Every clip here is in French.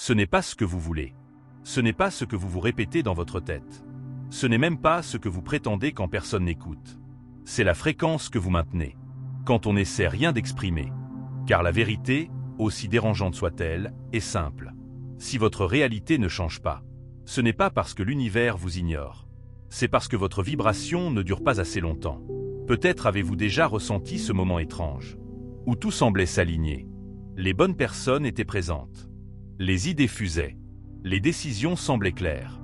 Ce n'est pas ce que vous voulez. Ce n'est pas ce que vous vous répétez dans votre tête. Ce n'est même pas ce que vous prétendez quand personne n'écoute. C'est la fréquence que vous maintenez, quand on n'essaie rien d'exprimer. Car la vérité, aussi dérangeante soit-elle, est simple. Si votre réalité ne change pas, ce n'est pas parce que l'univers vous ignore. C'est parce que votre vibration ne dure pas assez longtemps. Peut-être avez-vous déjà ressenti ce moment étrange, où tout semblait s'aligner. Les bonnes personnes étaient présentes. Les idées fusaient. Les décisions semblaient claires.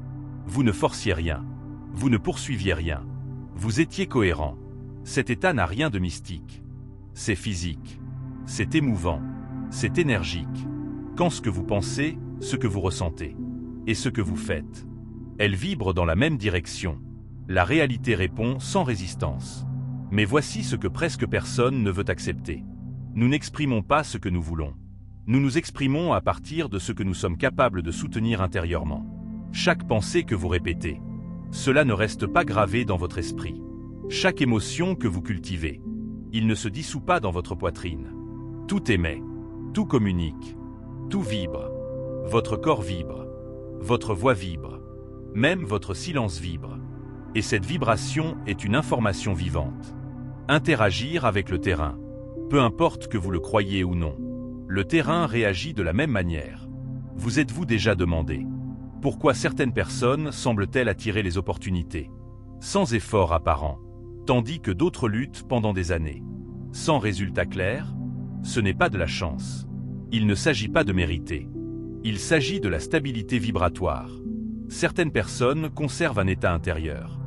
Vous ne forciez rien. Vous ne poursuiviez rien. Vous étiez cohérent. Cet état n'a rien de mystique. C'est physique. C'est émouvant. C'est énergique. Quand ce que vous pensez, ce que vous ressentez, et ce que vous faites, elles vibrent dans la même direction. La réalité répond sans résistance. Mais voici ce que presque personne ne veut accepter. Nous n'exprimons pas ce que nous voulons. Nous nous exprimons à partir de ce que nous sommes capables de soutenir intérieurement. Chaque pensée que vous répétez, cela ne reste pas gravé dans votre esprit. Chaque émotion que vous cultivez, il ne se dissout pas dans votre poitrine. Tout émet, tout communique, tout vibre. Votre corps vibre, votre voix vibre, même votre silence vibre. Et cette vibration est une information vivante. Interagir avec le terrain. Peu importe que vous le croyiez ou non, le terrain réagit de la même manière. Vous êtes-vous déjà demandé pourquoi certaines personnes semblent-elles attirer les opportunités, sans effort apparent, tandis que d'autres luttent pendant des années, sans résultat clair? Ce n'est pas de la chance. Il ne s'agit pas de mériter. Il s'agit de la stabilité vibratoire. Certaines personnes conservent un état intérieur.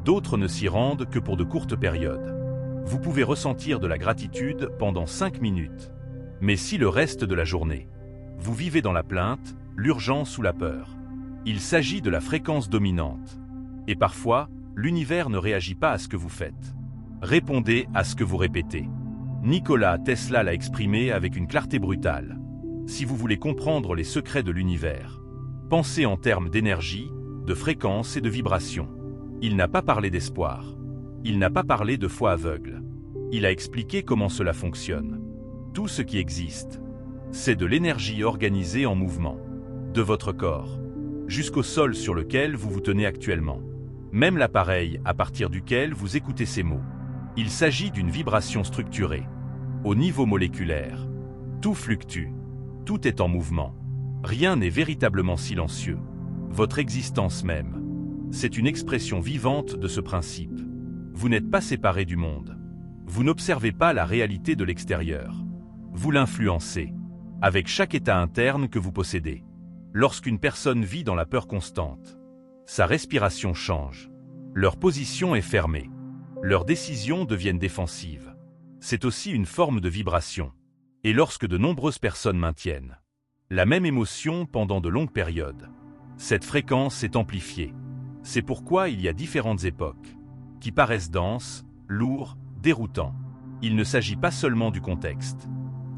D'autres ne s'y rendent que pour de courtes périodes. Vous pouvez ressentir de la gratitude pendant 5 minutes. Mais si le reste de la journée, vous vivez dans la plainte, l'urgence ou la peur, il s'agit de la fréquence dominante. Et parfois, l'univers ne réagit pas à ce que vous faites. Répondez à ce que vous répétez. Nikola Tesla l'a exprimé avec une clarté brutale. Si vous voulez comprendre les secrets de l'univers, pensez en termes d'énergie, de fréquence et de vibration. Il n'a pas parlé d'espoir. Il n'a pas parlé de foi aveugle. Il a expliqué comment cela fonctionne. Tout ce qui existe, c'est de l'énergie organisée en mouvement, de votre corps, jusqu'au sol sur lequel vous vous tenez actuellement. Même l'appareil à partir duquel vous écoutez ces mots. Il s'agit d'une vibration structurée. Au niveau moléculaire, tout fluctue. Tout est en mouvement. Rien n'est véritablement silencieux. Votre existence même, c'est une expression vivante de ce principe. Vous n'êtes pas séparé du monde. Vous n'observez pas la réalité de l'extérieur. Vous l'influencez, avec chaque état interne que vous possédez. Lorsqu'une personne vit dans la peur constante, sa respiration change. Leur position est fermée. Leurs décisions deviennent défensives. C'est aussi une forme de vibration. Et lorsque de nombreuses personnes maintiennent la même émotion pendant de longues périodes, cette fréquence est amplifiée. C'est pourquoi il y a différentes époques qui paraissent denses, lourds, déroutants. Il ne s'agit pas seulement du contexte.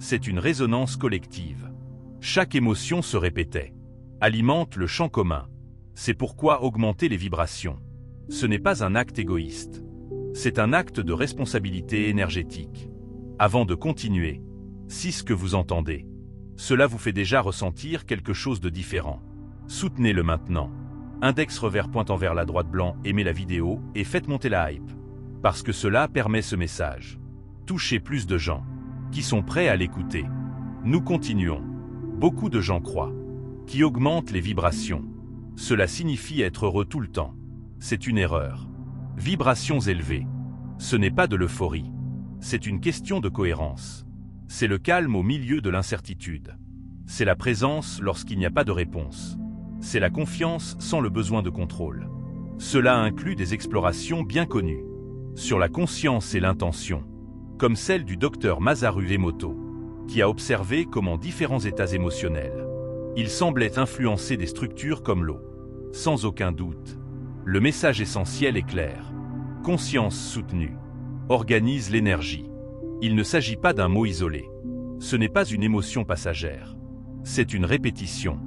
C'est une résonance collective. Chaque émotion se répétait, alimente le champ commun. C'est pourquoi augmenter les vibrations, ce n'est pas un acte égoïste. C'est un acte de responsabilité énergétique. Avant de continuer, si ce que vous entendez, cela vous fait déjà ressentir quelque chose de différent, soutenez-le maintenant. Index revers pointant vers la droite blanc, aimez la vidéo et faites monter la hype. Parce que cela permet ce message. Touchez plus de gens qui sont prêts à l'écouter. Nous continuons. Beaucoup de gens croient qui augmentent les vibrations. Cela signifie être heureux tout le temps. C'est une erreur. Vibrations élevées. Ce n'est pas de l'euphorie. C'est une question de cohérence. C'est le calme au milieu de l'incertitude. C'est la présence lorsqu'il n'y a pas de réponse. C'est la confiance sans le besoin de contrôle. Cela inclut des explorations bien connues sur la conscience et l'intention, comme celle du docteur Masaru Emoto, qui a observé comment différents états émotionnels, ils semblaient influencer des structures comme l'eau. Sans aucun doute, le message essentiel est clair. Conscience soutenue organise l'énergie. Il ne s'agit pas d'un mot isolé. Ce n'est pas une émotion passagère. C'est une répétition.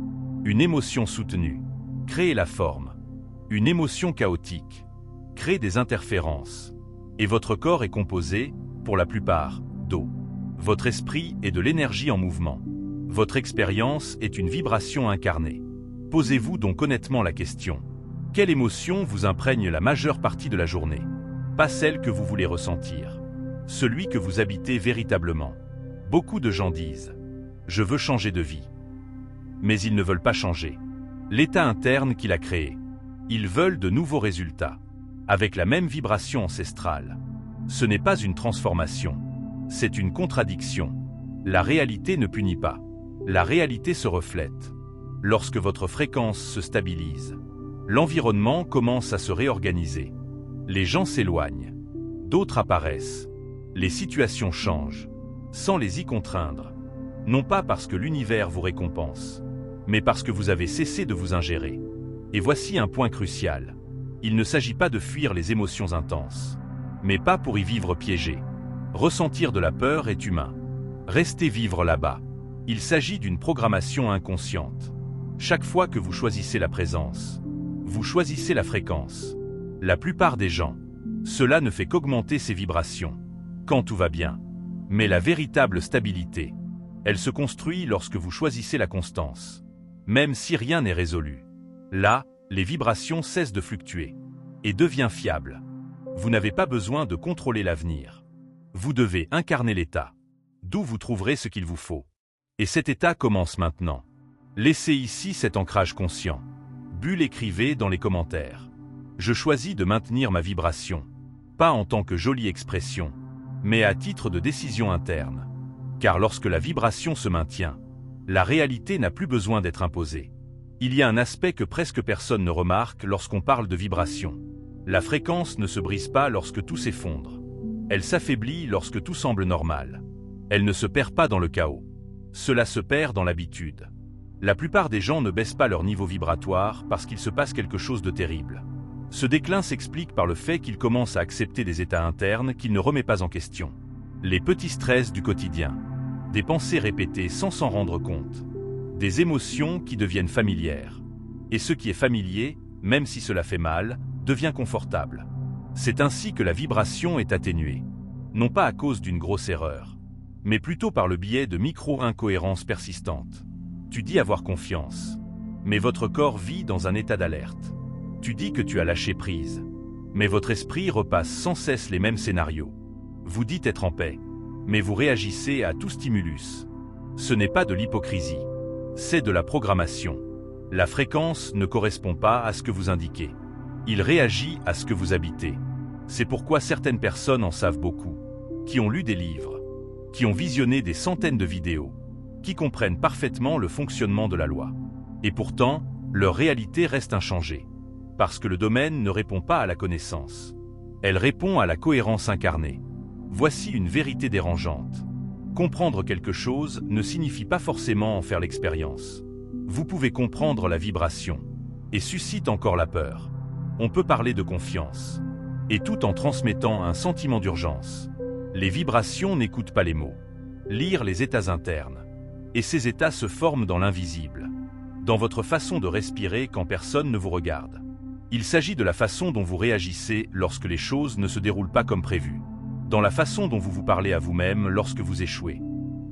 Une émotion soutenue crée la forme. Une émotion chaotique crée des interférences. Et votre corps est composé, pour la plupart, d'eau. Votre esprit est de l'énergie en mouvement. Votre expérience est une vibration incarnée. Posez-vous donc honnêtement la question. Quelle émotion vous imprègne la majeure partie de la journée? Pas celle que vous voulez ressentir. Celui que vous habitez véritablement. Beaucoup de gens disent « Je veux changer de vie ». Mais ils ne veulent pas changer l'état interne qu'il a créé. Ils veulent de nouveaux résultats, avec la même vibration ancestrale. Ce n'est pas une transformation, c'est une contradiction. La réalité ne punit pas. La réalité se reflète. Lorsque votre fréquence se stabilise, l'environnement commence à se réorganiser. Les gens s'éloignent, d'autres apparaissent. Les situations changent, sans les y contraindre. Non pas parce que l'univers vous récompense, mais parce que vous avez cessé de vous ingérer. Et voici un point crucial. Il ne s'agit pas de fuir les émotions intenses, mais pas pour y vivre piégé. Ressentir de la peur est humain. Restez vivre là-bas. Il s'agit d'une programmation inconsciente. Chaque fois que vous choisissez la présence, vous choisissez la fréquence. La plupart des gens, cela ne fait qu'augmenter ces vibrations, quand tout va bien. Mais la véritable stabilité, elle se construit lorsque vous choisissez la constance. Même si rien n'est résolu. Là, les vibrations cessent de fluctuer et deviennent fiables. Vous n'avez pas besoin de contrôler l'avenir. Vous devez incarner l'état, d'où vous trouverez ce qu'il vous faut. Et cet état commence maintenant. Laissez ici cet ancrage conscient. Bulle, écrivez dans les commentaires. Je choisis de maintenir ma vibration, pas en tant que jolie expression, mais à titre de décision interne. Car lorsque la vibration se maintient, la réalité n'a plus besoin d'être imposée. Il y a un aspect que presque personne ne remarque lorsqu'on parle de vibration. La fréquence ne se brise pas lorsque tout s'effondre. Elle s'affaiblit lorsque tout semble normal. Elle ne se perd pas dans le chaos. Cela se perd dans l'habitude. La plupart des gens ne baissent pas leur niveau vibratoire parce qu'il se passe quelque chose de terrible. Ce déclin s'explique par le fait qu'ils commencent à accepter des états internes qu'ils ne remettent pas en question. Les petits stress du quotidien. Des pensées répétées sans s'en rendre compte. Des émotions qui deviennent familières. Et ce qui est familier, même si cela fait mal, devient confortable. C'est ainsi que la vibration est atténuée. Non pas à cause d'une grosse erreur, mais plutôt par le biais de micro-incohérences persistantes. Tu dis avoir confiance, mais votre corps vit dans un état d'alerte. Tu dis que tu as lâché prise, mais votre esprit repasse sans cesse les mêmes scénarios. Vous dites être en paix, mais vous réagissez à tout stimulus. Ce n'est pas de l'hypocrisie, c'est de la programmation. La fréquence ne correspond pas à ce que vous indiquez. Il réagit à ce que vous habitez. C'est pourquoi certaines personnes en savent beaucoup, qui ont lu des livres, qui ont visionné des centaines de vidéos, qui comprennent parfaitement le fonctionnement de la loi. Et pourtant, leur réalité reste inchangée. Parce que le domaine ne répond pas à la connaissance. Elle répond à la cohérence incarnée. Voici une vérité dérangeante. Comprendre quelque chose ne signifie pas forcément en faire l'expérience. Vous pouvez comprendre la vibration, et suscite encore la peur. On peut parler de confiance, et tout en transmettant un sentiment d'urgence. Les vibrations n'écoutent pas les mots. Lire les états internes. Et ces états se forment dans l'invisible. Dans votre façon de respirer quand personne ne vous regarde. Il s'agit de la façon dont vous réagissez lorsque les choses ne se déroulent pas comme prévu. Dans la façon dont vous vous parlez à vous-même lorsque vous échouez.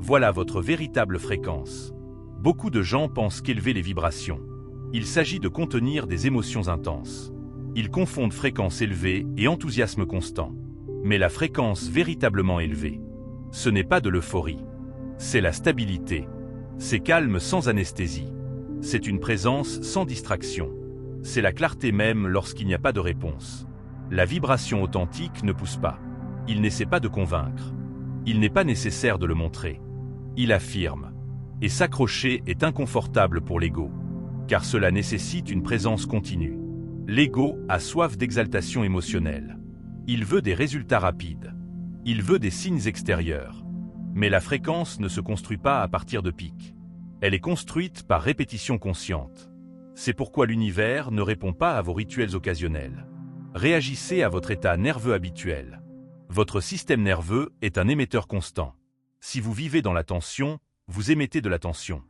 Voilà votre véritable fréquence. Beaucoup de gens pensent qu'élever les vibrations. Il s'agit de contenir des émotions intenses. Ils confondent fréquence élevée et enthousiasme constant. Mais la fréquence véritablement élevée, ce n'est pas de l'euphorie. C'est la stabilité. C'est calme sans anesthésie. C'est une présence sans distraction. C'est la clarté même lorsqu'il n'y a pas de réponse. La vibration authentique ne pousse pas. Il n'essaie pas de convaincre. Il n'est pas nécessaire de le montrer. Il affirme. Et s'accrocher est inconfortable pour l'ego, car cela nécessite une présence continue. L'ego a soif d'exaltation émotionnelle. Il veut des résultats rapides. Il veut des signes extérieurs. Mais la fréquence ne se construit pas à partir de pics. Elle est construite par répétition consciente. C'est pourquoi l'univers ne répond pas à vos rituels occasionnels. Réagissez à votre état nerveux habituel. Votre système nerveux est un émetteur constant. Si vous vivez dans la tension, vous émettez de la tension.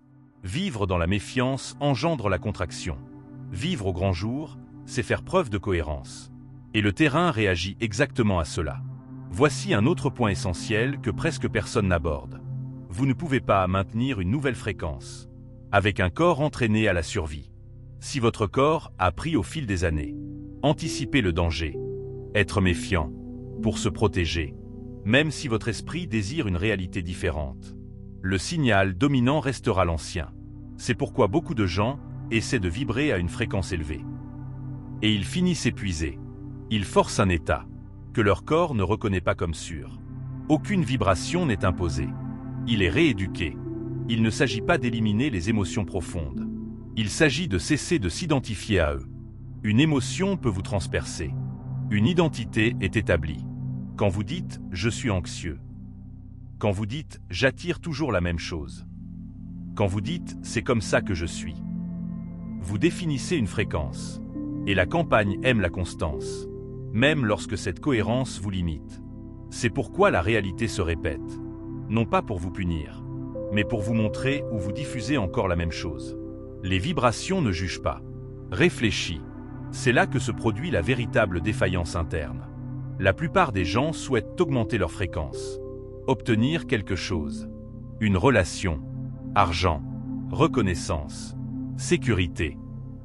Vivre dans la méfiance engendre la contraction. Vivre au grand jour, c'est faire preuve de cohérence. Et le terrain réagit exactement à cela. Voici un autre point essentiel que presque personne n'aborde. Vous ne pouvez pas maintenir une nouvelle fréquence avec un corps entraîné à la survie. Si votre corps a appris au fil des années, anticiper le danger, être méfiant, pour se protéger, même si votre esprit désire une réalité différente, le signal dominant restera l'ancien. C'est pourquoi beaucoup de gens essaient de vibrer à une fréquence élevée. Et ils finissent épuisés. Ils forcent un état que leur corps ne reconnaît pas comme sûr. Aucune vibration n'est imposée. Il est rééduqué. Il ne s'agit pas d'éliminer les émotions profondes. Il s'agit de cesser de s'identifier à eux. Une émotion peut vous transpercer. Une identité est établie. Quand vous dites « je suis anxieux », quand vous dites « j'attire toujours la même chose », quand vous dites « c'est comme ça que je suis », vous définissez une fréquence. Et la campagne aime la constance, même lorsque cette cohérence vous limite. C'est pourquoi la réalité se répète, non pas pour vous punir, mais pour vous montrer où vous diffusez encore la même chose. Les vibrations ne jugent pas. Réfléchis. C'est là que se produit la véritable défaillance interne. La plupart des gens souhaitent augmenter leur fréquence, obtenir quelque chose, une relation, argent, reconnaissance, sécurité.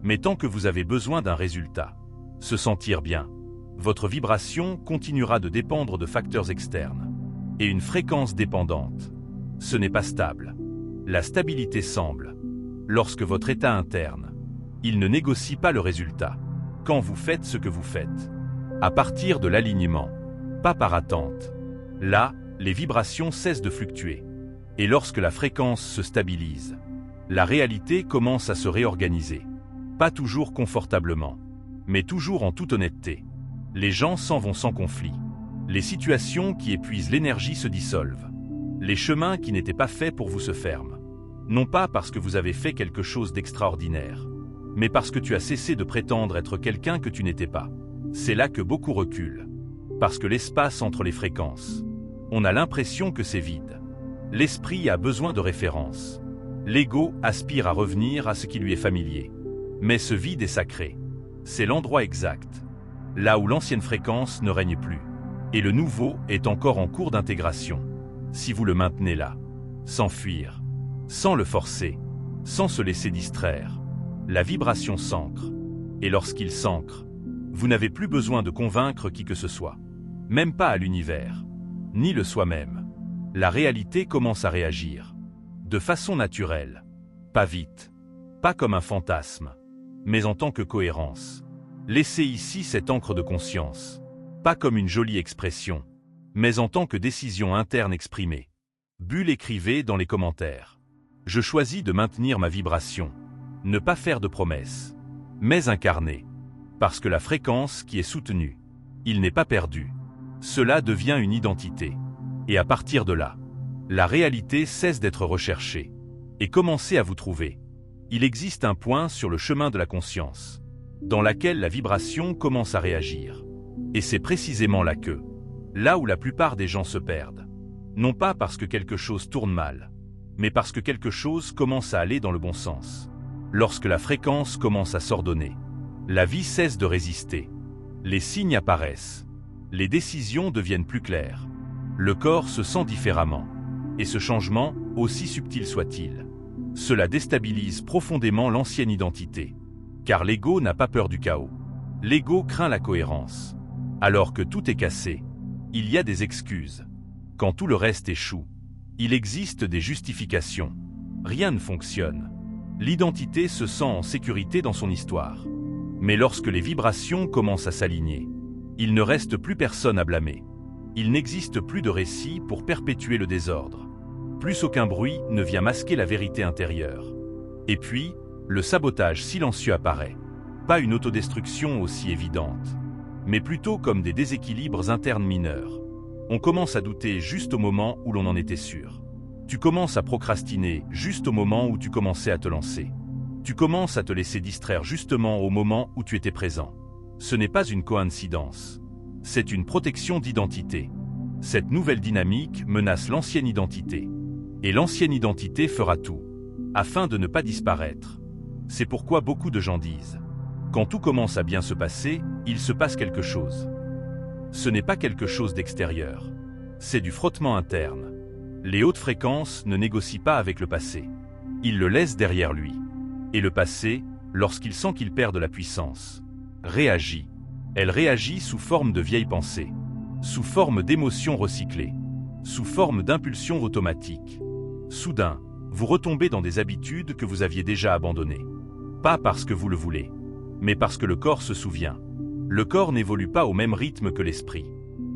Mais tant que vous avez besoin d'un résultat, se sentir bien, votre vibration continuera de dépendre de facteurs externes. Et une fréquence dépendante, ce n'est pas stable. La stabilité semble, lorsque votre état interne, il ne négocie pas le résultat. Quand vous faites ce que vous faites, à partir de l'alignement, pas par attente, là, les vibrations cessent de fluctuer. Et lorsque la fréquence se stabilise, la réalité commence à se réorganiser. Pas toujours confortablement, mais toujours en toute honnêteté. Les gens s'en vont sans conflit. Les situations qui épuisent l'énergie se dissolvent. Les chemins qui n'étaient pas faits pour vous se ferment. Non pas parce que vous avez fait quelque chose d'extraordinaire, mais parce que tu as cessé de prétendre être quelqu'un que tu n'étais pas. C'est là que beaucoup reculent. Parce que l'espace entre les fréquences, on a l'impression que c'est vide. L'esprit a besoin de références. L'ego aspire à revenir à ce qui lui est familier. Mais ce vide est sacré. C'est l'endroit exact, là où l'ancienne fréquence ne règne plus. Et le nouveau est encore en cours d'intégration. Si vous le maintenez là, sans fuir, sans le forcer, sans se laisser distraire, la vibration s'ancre. Et lorsqu'il s'ancre, vous n'avez plus besoin de convaincre qui que ce soit. Même pas à l'univers, ni le soi-même. La réalité commence à réagir. De façon naturelle. Pas vite. Pas comme un fantasme. Mais en tant que cohérence. Laissez ici cette encre de conscience. Pas comme une jolie expression, mais en tant que décision interne exprimée. Bulle écrivez dans les commentaires. Je choisis de maintenir ma vibration. Ne pas faire de promesses, mais incarner. Parce que la fréquence qui est soutenue, il n'est pas perdu. Cela devient une identité. Et à partir de là, la réalité cesse d'être recherchée. Et commencez à vous trouver. Il existe un point sur le chemin de la conscience, dans laquelle la vibration commence à réagir. Et c'est précisément là où la plupart des gens se perdent. Non pas parce que quelque chose tourne mal, mais parce que quelque chose commence à aller dans le bon sens. Lorsque la fréquence commence à s'ordonner, la vie cesse de résister. Les signes apparaissent. Les décisions deviennent plus claires. Le corps se sent différemment. Et ce changement, aussi subtil soit-il, cela déstabilise profondément l'ancienne identité. Car l'ego n'a pas peur du chaos. L'ego craint la cohérence. Alors que tout est cassé, il y a des excuses. Quand tout le reste échoue, il existe des justifications. Rien ne fonctionne. L'identité se sent en sécurité dans son histoire. Mais lorsque les vibrations commencent à s'aligner, il ne reste plus personne à blâmer. Il n'existe plus de récit pour perpétuer le désordre. Plus aucun bruit ne vient masquer la vérité intérieure. Et puis, le sabotage silencieux apparaît. Pas une autodestruction aussi évidente, mais plutôt comme des déséquilibres internes mineurs. On commence à douter juste au moment où l'on en était sûr. Tu commences à procrastiner juste au moment où tu commençais à te lancer. Tu commences à te laisser distraire justement au moment où tu étais présent. Ce n'est pas une coïncidence. C'est une protection d'identité. Cette nouvelle dynamique menace l'ancienne identité. Et l'ancienne identité fera tout, afin de ne pas disparaître. C'est pourquoi beaucoup de gens disent, quand tout commence à bien se passer, il se passe quelque chose. Ce n'est pas quelque chose d'extérieur. C'est du frottement interne. Les hautes fréquences ne négocient pas avec le passé. Ils le laissent derrière lui. Et le passé, lorsqu'il sent qu'il perd de la puissance, réagit. Elle réagit sous forme de vieilles pensées, sous forme d'émotions recyclées, sous forme d'impulsions automatiques. Soudain, vous retombez dans des habitudes que vous aviez déjà abandonnées. Pas parce que vous le voulez, mais parce que le corps se souvient. Le corps n'évolue pas au même rythme que l'esprit.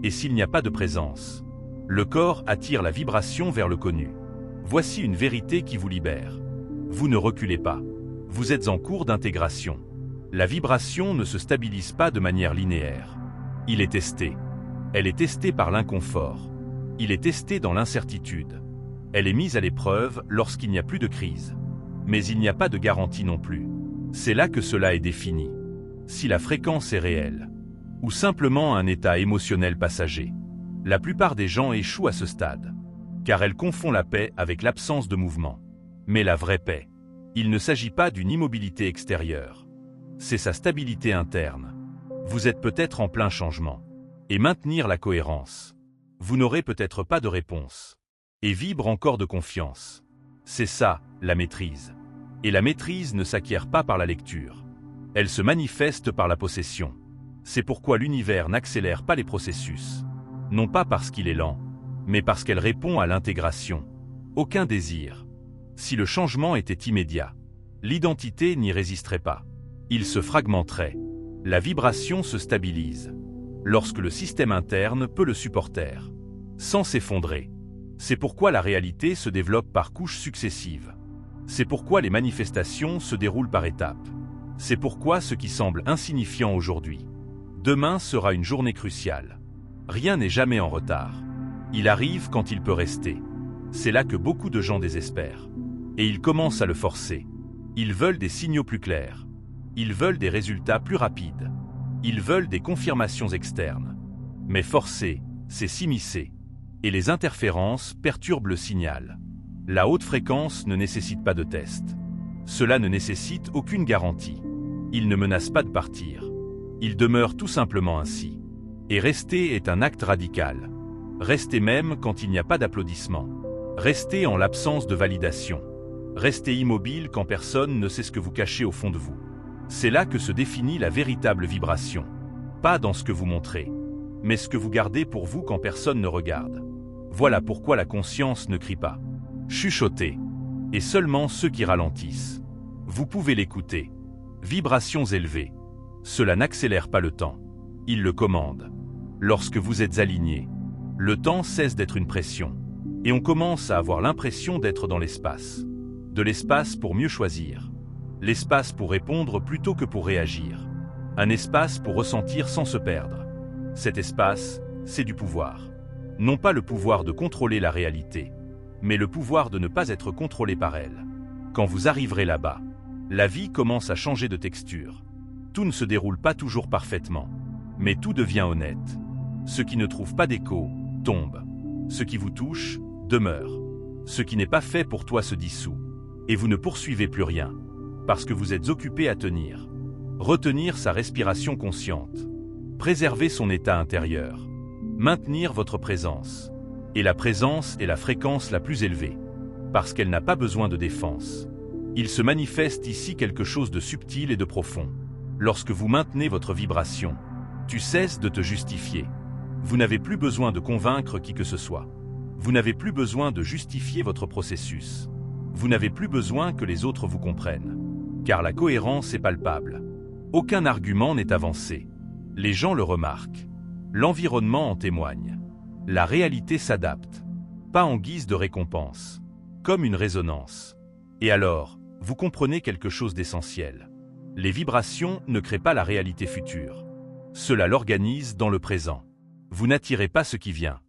Et s'il n'y a pas de présence, le corps attire la vibration vers le connu. Voici une vérité qui vous libère. Vous ne reculez pas. Vous êtes en cours d'intégration. La vibration ne se stabilise pas de manière linéaire. Il est testé. Elle est testée par l'inconfort. Il est testé dans l'incertitude. Elle est mise à l'épreuve lorsqu'il n'y a plus de crise. Mais il n'y a pas de garantie non plus. C'est là que cela est défini. Si la fréquence est réelle, ou simplement un état émotionnel passager. La plupart des gens échouent à ce stade, car elle confond la paix avec l'absence de mouvement. Mais la vraie paix, il ne s'agit pas d'une immobilité extérieure. C'est sa stabilité interne. Vous êtes peut-être en plein changement. Et maintenir la cohérence. Vous n'aurez peut-être pas de réponse. Et vibre encore de confiance. C'est ça, la maîtrise. Et la maîtrise ne s'acquiert pas par la lecture. Elle se manifeste par la possession. C'est pourquoi l'univers n'accélère pas les processus. Non pas parce qu'il est lent, mais parce qu'elle répond à l'intégration. Aucun désir. Si le changement était immédiat, l'identité n'y résisterait pas. Il se fragmenterait. La vibration se stabilise. Lorsque le système interne peut le supporter, sans s'effondrer. C'est pourquoi la réalité se développe par couches successives. C'est pourquoi les manifestations se déroulent par étapes. C'est pourquoi ce qui semble insignifiant aujourd'hui, demain sera une journée cruciale. Rien n'est jamais en retard. Il arrive quand il peut rester. C'est là que beaucoup de gens désespèrent. Et ils commencent à le forcer. Ils veulent des signaux plus clairs. Ils veulent des résultats plus rapides. Ils veulent des confirmations externes. Mais forcer, c'est s'immiscer. Et les interférences perturbent le signal. La haute fréquence ne nécessite pas de test. Cela ne nécessite aucune garantie. Il ne menace pas de partir. Il demeure tout simplement ainsi. Et rester est un acte radical. Rester même quand il n'y a pas d'applaudissements. Rester en l'absence de validation. Rester immobile quand personne ne sait ce que vous cachez au fond de vous. C'est là que se définit la véritable vibration. Pas dans ce que vous montrez, mais ce que vous gardez pour vous quand personne ne regarde. Voilà pourquoi la conscience ne crie pas. Chuchotez. Et seulement ceux qui ralentissent. Vous pouvez l'écouter. Vibrations élevées. Cela n'accélère pas le temps. Il le commande. Lorsque vous êtes aligné, le temps cesse d'être une pression. Et on commence à avoir l'impression d'être dans l'espace. De l'espace pour mieux choisir. L'espace pour répondre plutôt que pour réagir. Un espace pour ressentir sans se perdre. Cet espace, c'est du pouvoir. Non pas le pouvoir de contrôler la réalité, mais le pouvoir de ne pas être contrôlé par elle. Quand vous arriverez là-bas, la vie commence à changer de texture. Tout ne se déroule pas toujours parfaitement, mais tout devient honnête. Ce qui ne trouve pas d'écho, tombe. Ce qui vous touche, demeure. Ce qui n'est pas fait pour toi se dissout. Et vous ne poursuivez plus rien, parce que vous êtes occupé à tenir. Retenir sa respiration consciente. Préserver son état intérieur. Maintenir votre présence. Et la présence est la fréquence la plus élevée, parce qu'elle n'a pas besoin de défense. Il se manifeste ici quelque chose de subtil et de profond. Lorsque vous maintenez votre vibration, tu cesses de te justifier. Vous n'avez plus besoin de convaincre qui que ce soit. Vous n'avez plus besoin de justifier votre processus. Vous n'avez plus besoin que les autres vous comprennent. Car la cohérence est palpable. Aucun argument n'est avancé. Les gens le remarquent. L'environnement en témoigne. La réalité s'adapte. Pas en guise de récompense. Comme une résonance. Et alors, vous comprenez quelque chose d'essentiel. Les vibrations ne créent pas la réalité future. Cela l'organise dans le présent. Vous n'attirez pas ce qui vient.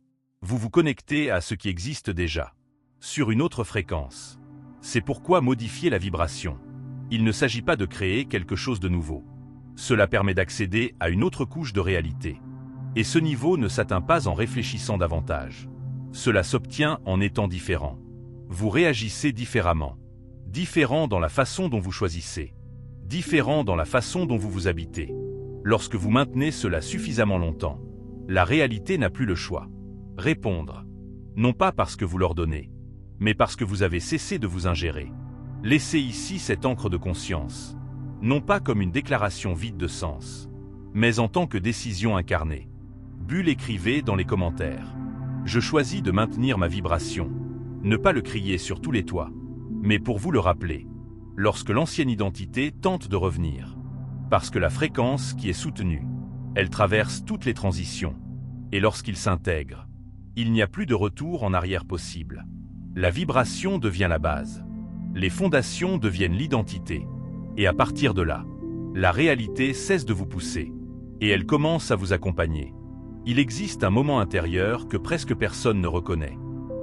Vous vous connectez à ce qui existe déjà. Sur une autre fréquence. C'est pourquoi modifier la vibration. Il ne s'agit pas de créer quelque chose de nouveau. Cela permet d'accéder à une autre couche de réalité. Et ce niveau ne s'atteint pas en réfléchissant davantage. Cela s'obtient en étant différent. Vous réagissez différemment. Différent dans la façon dont vous choisissez. Différent dans la façon dont vous vous habitez. Lorsque vous maintenez cela suffisamment longtemps, la réalité n'a plus le choix. Répondre. Non pas parce que vous l'ordonnez, mais parce que vous avez cessé de vous ingérer. Laissez ici cette encre de conscience, non pas comme une déclaration vide de sens, mais en tant que décision incarnée. Bulle écrivez dans les commentaires. Je choisis de maintenir ma vibration, ne pas le crier sur tous les toits, mais pour vous le rappeler, lorsque l'ancienne identité tente de revenir. Parce que la fréquence qui est soutenue, elle traverse toutes les transitions, et lorsqu'il s'intègre, il n'y a plus de retour en arrière possible. La vibration devient la base. Les fondations deviennent l'identité. Et à partir de là, la réalité cesse de vous pousser. Et elle commence à vous accompagner. Il existe un moment intérieur que presque personne ne reconnaît.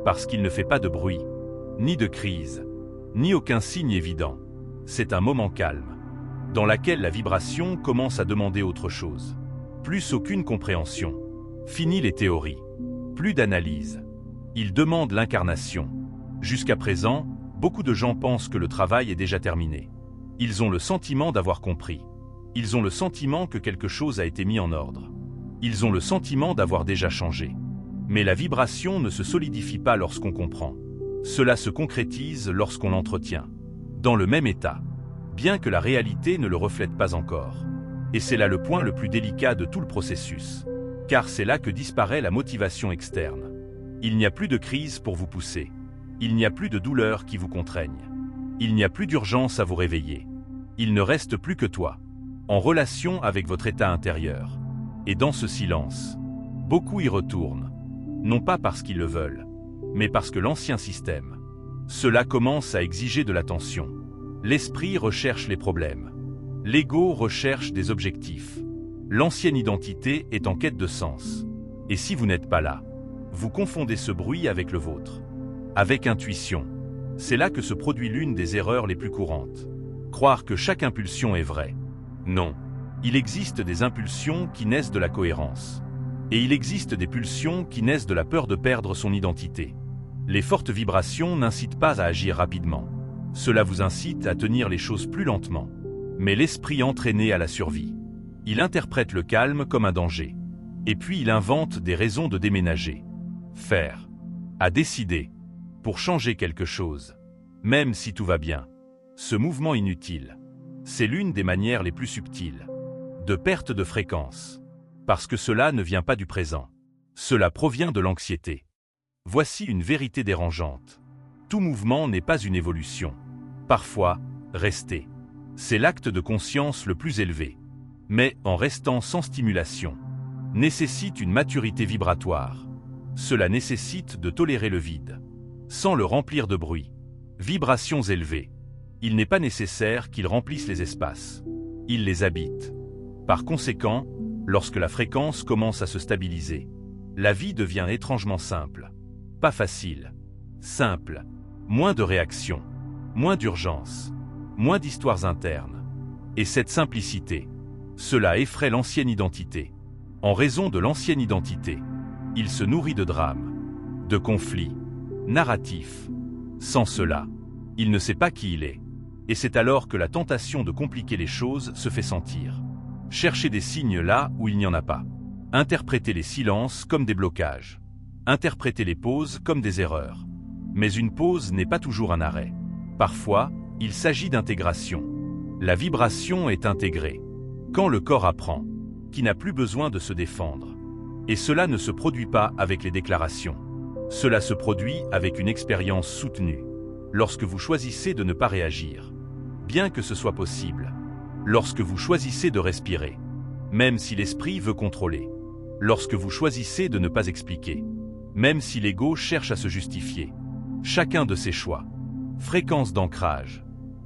Parce qu'il ne fait pas de bruit, ni de crise, ni aucun signe évident. C'est un moment calme, dans lequel la vibration commence à demander autre chose. Plus aucune compréhension. Fini les théories. Plus d'analyse. Il demande l'incarnation. Jusqu'à présent, beaucoup de gens pensent que le travail est déjà terminé. Ils ont le sentiment d'avoir compris. Ils ont le sentiment que quelque chose a été mis en ordre. Ils ont le sentiment d'avoir déjà changé. Mais la vibration ne se solidifie pas lorsqu'on comprend. Cela se concrétise lorsqu'on l'entretient. Dans le même état, bien que la réalité ne le reflète pas encore. Et c'est là le point le plus délicat de tout le processus. Car c'est là que disparaît la motivation externe. Il n'y a plus de crise pour vous pousser. Il n'y a plus de douleur qui vous contraigne. Il n'y a plus d'urgence à vous réveiller. Il ne reste plus que toi, en relation avec votre état intérieur. Et dans ce silence, beaucoup y retournent, non pas parce qu'ils le veulent, mais parce que l'ancien système, cela commence à exiger de l'attention. L'esprit recherche les problèmes. L'ego recherche des objectifs. L'ancienne identité est en quête de sens. Et si vous n'êtes pas là, vous confondez ce bruit avec le vôtre. Avec intuition. C'est là que se produit l'une des erreurs les plus courantes. Croire que chaque impulsion est vraie. Non. Il existe des impulsions qui naissent de la cohérence. Et il existe des pulsions qui naissent de la peur de perdre son identité. Les fortes vibrations n'incitent pas à agir rapidement. Cela vous incite à tenir les choses plus lentement. Mais l'esprit entraîné à la survie. Il interprète le calme comme un danger. Et puis il invente des raisons de déménager. Faire. À décider. Pour changer quelque chose. Même si tout va bien. Ce mouvement inutile. C'est l'une des manières les plus subtiles. De perte de fréquence. Parce que cela ne vient pas du présent. Cela provient de l'anxiété. Voici une vérité dérangeante. Tout mouvement n'est pas une évolution. Parfois, rester. C'est l'acte de conscience le plus élevé. Mais, en restant sans stimulation, nécessite une maturité vibratoire. Cela nécessite de tolérer le vide, sans le remplir de bruit. Vibrations élevées. Il n'est pas nécessaire qu'ils remplissent les espaces. Ils les habitent. Par conséquent, lorsque la fréquence commence à se stabiliser, la vie devient étrangement simple. Pas facile. Simple. Moins de réactions. Moins d'urgence. Moins d'histoires internes. Et cette simplicité, cela effraie l'ancienne identité. En raison de l'ancienne identité, il se nourrit de drames, de conflits, narratifs. Sans cela, il ne sait pas qui il est. Et c'est alors que la tentation de compliquer les choses se fait sentir. Chercher des signes là où il n'y en a pas. Interpréter les silences comme des blocages. Interpréter les pauses comme des erreurs. Mais une pause n'est pas toujours un arrêt. Parfois, il s'agit d'intégration. La vibration est intégrée. Quand le corps apprend, qui n'a plus besoin de se défendre. Et cela ne se produit pas avec les déclarations. Cela se produit avec une expérience soutenue. Lorsque vous choisissez de ne pas réagir, bien que ce soit possible. Lorsque vous choisissez de respirer, même si l'esprit veut contrôler. Lorsque vous choisissez de ne pas expliquer, même si l'ego cherche à se justifier. Chacun de ces choix. Fréquence d'ancrage.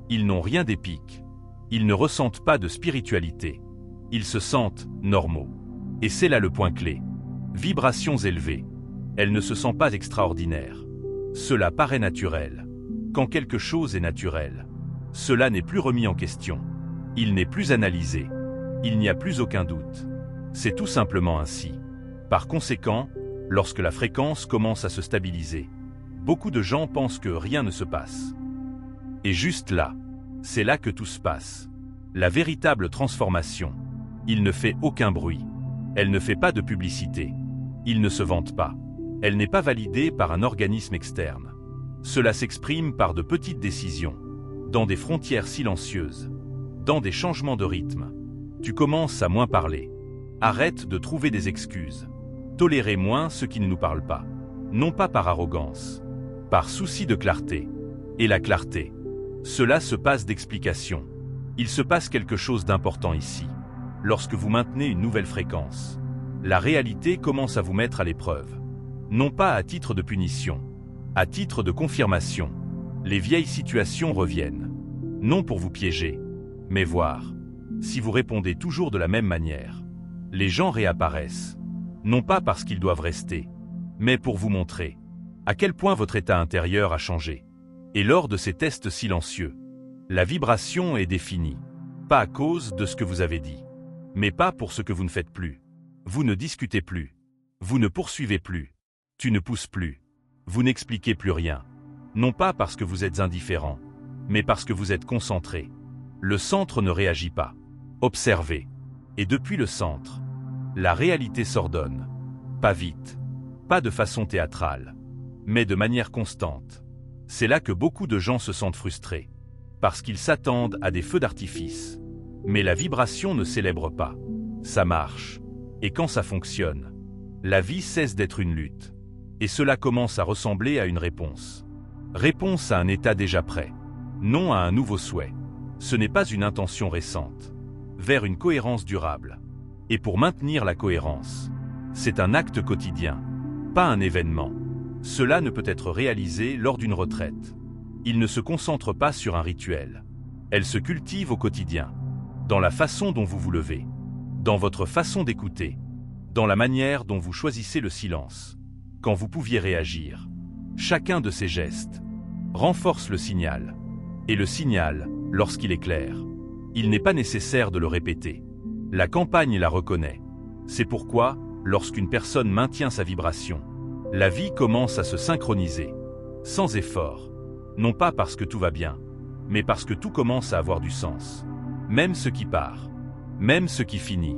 Ils n'ont rien d'épique. Ils ne ressentent pas de spiritualité. Ils se sentent normaux. Et c'est là le point clé. Vibrations élevées. Elles ne se sentent pas extraordinaires. Cela paraît naturel. Quand quelque chose est naturel, cela n'est plus remis en question. Il n'est plus analysé. Il n'y a plus aucun doute. C'est tout simplement ainsi. Par conséquent, lorsque la fréquence commence à se stabiliser, beaucoup de gens pensent que rien ne se passe. Et juste là, c'est là que tout se passe. La véritable transformation. Il ne fait aucun bruit. Elle ne fait pas de publicité. Il ne se vante pas. Elle n'est pas validée par un organisme externe. Cela s'exprime par de petites décisions, dans des frontières silencieuses, dans des changements de rythme. Tu commences à moins parler. Arrête de trouver des excuses. Tolérer moins ce qui ne nous parle pas. Non pas par arrogance, par souci de clarté. Et la clarté, cela se passe d'explication. Il se passe quelque chose d'important ici. Lorsque vous maintenez une nouvelle fréquence, la réalité commence à vous mettre à l'épreuve. Non pas à titre de punition, à titre de confirmation. Les vieilles situations reviennent. Non pour vous piéger, mais voir. Si vous répondez toujours de la même manière, les gens réapparaissent. Non pas parce qu'ils doivent rester, mais pour vous montrer à quel point votre état intérieur a changé. Et lors de ces tests silencieux, la vibration est définie, pas à cause de ce que vous avez dit, mais pas pour ce que vous ne faites plus. Vous ne discutez plus, vous ne poursuivez plus, tu ne pousses plus, vous n'expliquez plus rien. Non pas parce que vous êtes indifférent, mais parce que vous êtes concentré. Le centre ne réagit pas. Observez. Et depuis le centre, la réalité s'ordonne. Pas vite, pas de façon théâtrale, mais de manière constante. C'est là que beaucoup de gens se sentent frustrés, parce qu'ils s'attendent à des feux d'artifice. Mais la vibration ne célèbre pas. Ça marche. Et quand ça fonctionne, la vie cesse d'être une lutte. Et cela commence à ressembler à une réponse. Réponse à un état déjà prêt. Non à un nouveau souhait. Ce n'est pas une intention récente. Vers une cohérence durable. Et pour maintenir la cohérence, c'est un acte quotidien, pas un événement. Cela ne peut être réalisé lors d'une retraite. Il ne se concentre pas sur un rituel. Elle se cultive au quotidien, dans la façon dont vous vous levez, dans votre façon d'écouter, dans la manière dont vous choisissez le silence, quand vous pouviez réagir. Chacun de ces gestes renforce le signal. Et le signal, lorsqu'il est clair, il n'est pas nécessaire de le répéter. La campagne la reconnaît. C'est pourquoi, lorsqu'une personne maintient sa vibration, la vie commence à se synchroniser, sans effort. Non pas parce que tout va bien, mais parce que tout commence à avoir du sens. Même ce qui part, même ce qui finit,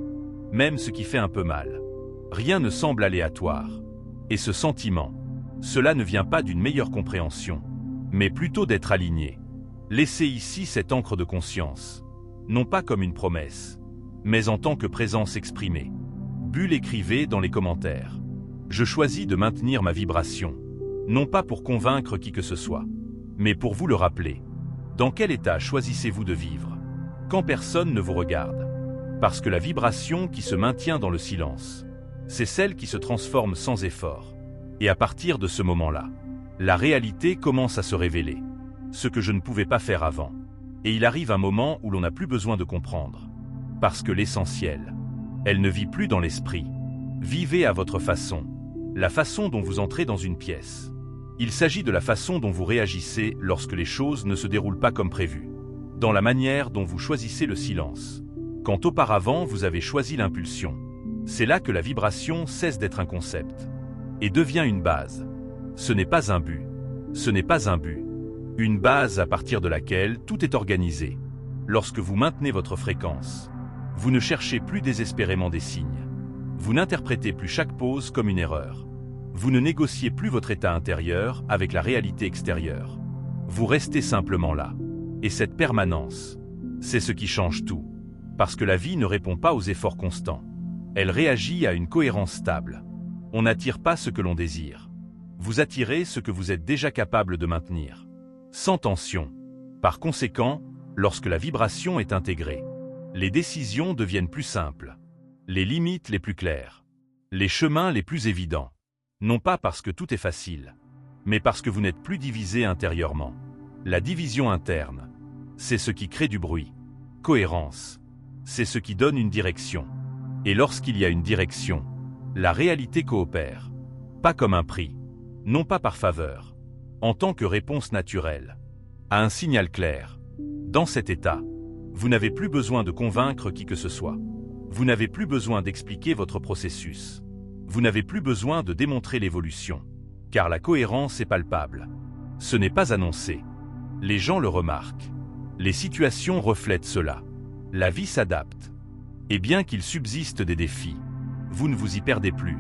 même ce qui fait un peu mal. Rien ne semble aléatoire. Et ce sentiment, cela ne vient pas d'une meilleure compréhension, mais plutôt d'être aligné. Laissez ici cette encre de conscience, non pas comme une promesse, mais en tant que présence exprimée. Bulle écrivez dans les commentaires. Je choisis de maintenir ma vibration, non pas pour convaincre qui que ce soit, mais pour vous le rappeler. Dans quel état choisissez-vous de vivre, quand personne ne vous regarde? Parce que la vibration qui se maintient dans le silence, c'est celle qui se transforme sans effort. Et à partir de ce moment-là, la réalité commence à se révéler, ce que je ne pouvais pas faire avant. Et il arrive un moment où l'on n'a plus besoin de comprendre. Parce que l'essentiel, elle ne vit plus dans l'esprit. Vivez à votre façon, la façon dont vous entrez dans une pièce. Il s'agit de la façon dont vous réagissez lorsque les choses ne se déroulent pas comme prévu. Dans la manière dont vous choisissez le silence. Quand auparavant vous avez choisi l'impulsion. C'est là que la vibration cesse d'être un concept et devient une base. Ce n'est pas un but. Ce n'est pas un but. Une base à partir de laquelle tout est organisé. Lorsque vous maintenez votre fréquence, vous ne cherchez plus désespérément des signes. Vous n'interprétez plus chaque pause comme une erreur. Vous ne négociez plus votre état intérieur avec la réalité extérieure. Vous restez simplement là. Et cette permanence, c'est ce qui change tout. Parce que la vie ne répond pas aux efforts constants. Elle réagit à une cohérence stable. On n'attire pas ce que l'on désire. Vous attirez ce que vous êtes déjà capable de maintenir. Sans tension. Par conséquent, lorsque la vibration est intégrée, les décisions deviennent plus simples, les limites les plus claires, les chemins les plus évidents. Non pas parce que tout est facile, mais parce que vous n'êtes plus divisé intérieurement. La division interne, c'est ce qui crée du bruit. Cohérence, c'est ce qui donne une direction. Et lorsqu'il y a une direction, la réalité coopère. Pas comme un prix, non pas par faveur, en tant que réponse naturelle, à un signal clair. Dans cet état, vous n'avez plus besoin de convaincre qui que ce soit. Vous n'avez plus besoin d'expliquer votre processus. Vous n'avez plus besoin de démontrer l'évolution, car la cohérence est palpable. Ce n'est pas annoncé. Les gens le remarquent. Les situations reflètent cela. La vie s'adapte. Et bien qu'il subsiste des défis, vous ne vous y perdez plus,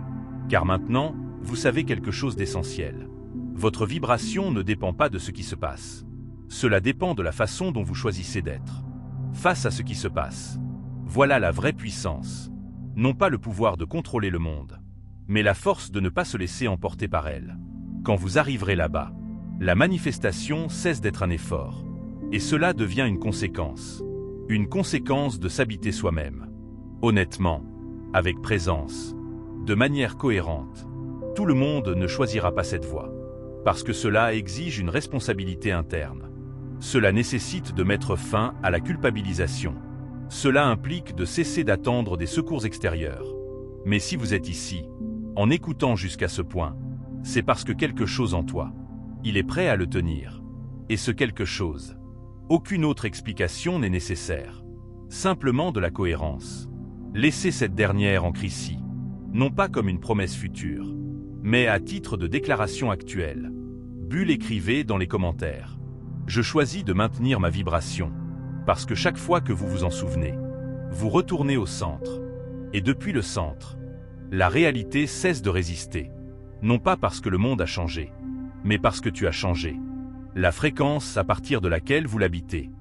car maintenant, vous savez quelque chose d'essentiel. Votre vibration ne dépend pas de ce qui se passe. Cela dépend de la façon dont vous choisissez d'être. Face à ce qui se passe. Voilà la vraie puissance. Non pas le pouvoir de contrôler le monde, mais la force de ne pas se laisser emporter par elle. Quand vous arriverez là-bas, la manifestation cesse d'être un effort. Et cela devient une conséquence. Une conséquence de s'habiter soi-même. Honnêtement, avec présence, de manière cohérente. Tout le monde ne choisira pas cette voie. Parce que cela exige une responsabilité interne. Cela nécessite de mettre fin à la culpabilisation. Cela implique de cesser d'attendre des secours extérieurs. Mais si vous êtes ici, en écoutant jusqu'à ce point, c'est parce que quelque chose en toi, il est prêt à le tenir. Et ce quelque chose, aucune autre explication n'est nécessaire. Simplement de la cohérence. Laissez cette dernière ancrée ici, non pas comme une promesse future, mais à titre de déclaration actuelle. Bulle, écrivez dans les commentaires. Je choisis de maintenir ma vibration, parce que chaque fois que vous vous en souvenez, vous retournez au centre. Et depuis le centre, la réalité cesse de résister. Non pas parce que le monde a changé, mais parce que tu as changé. La fréquence à partir de laquelle vous l'habitez.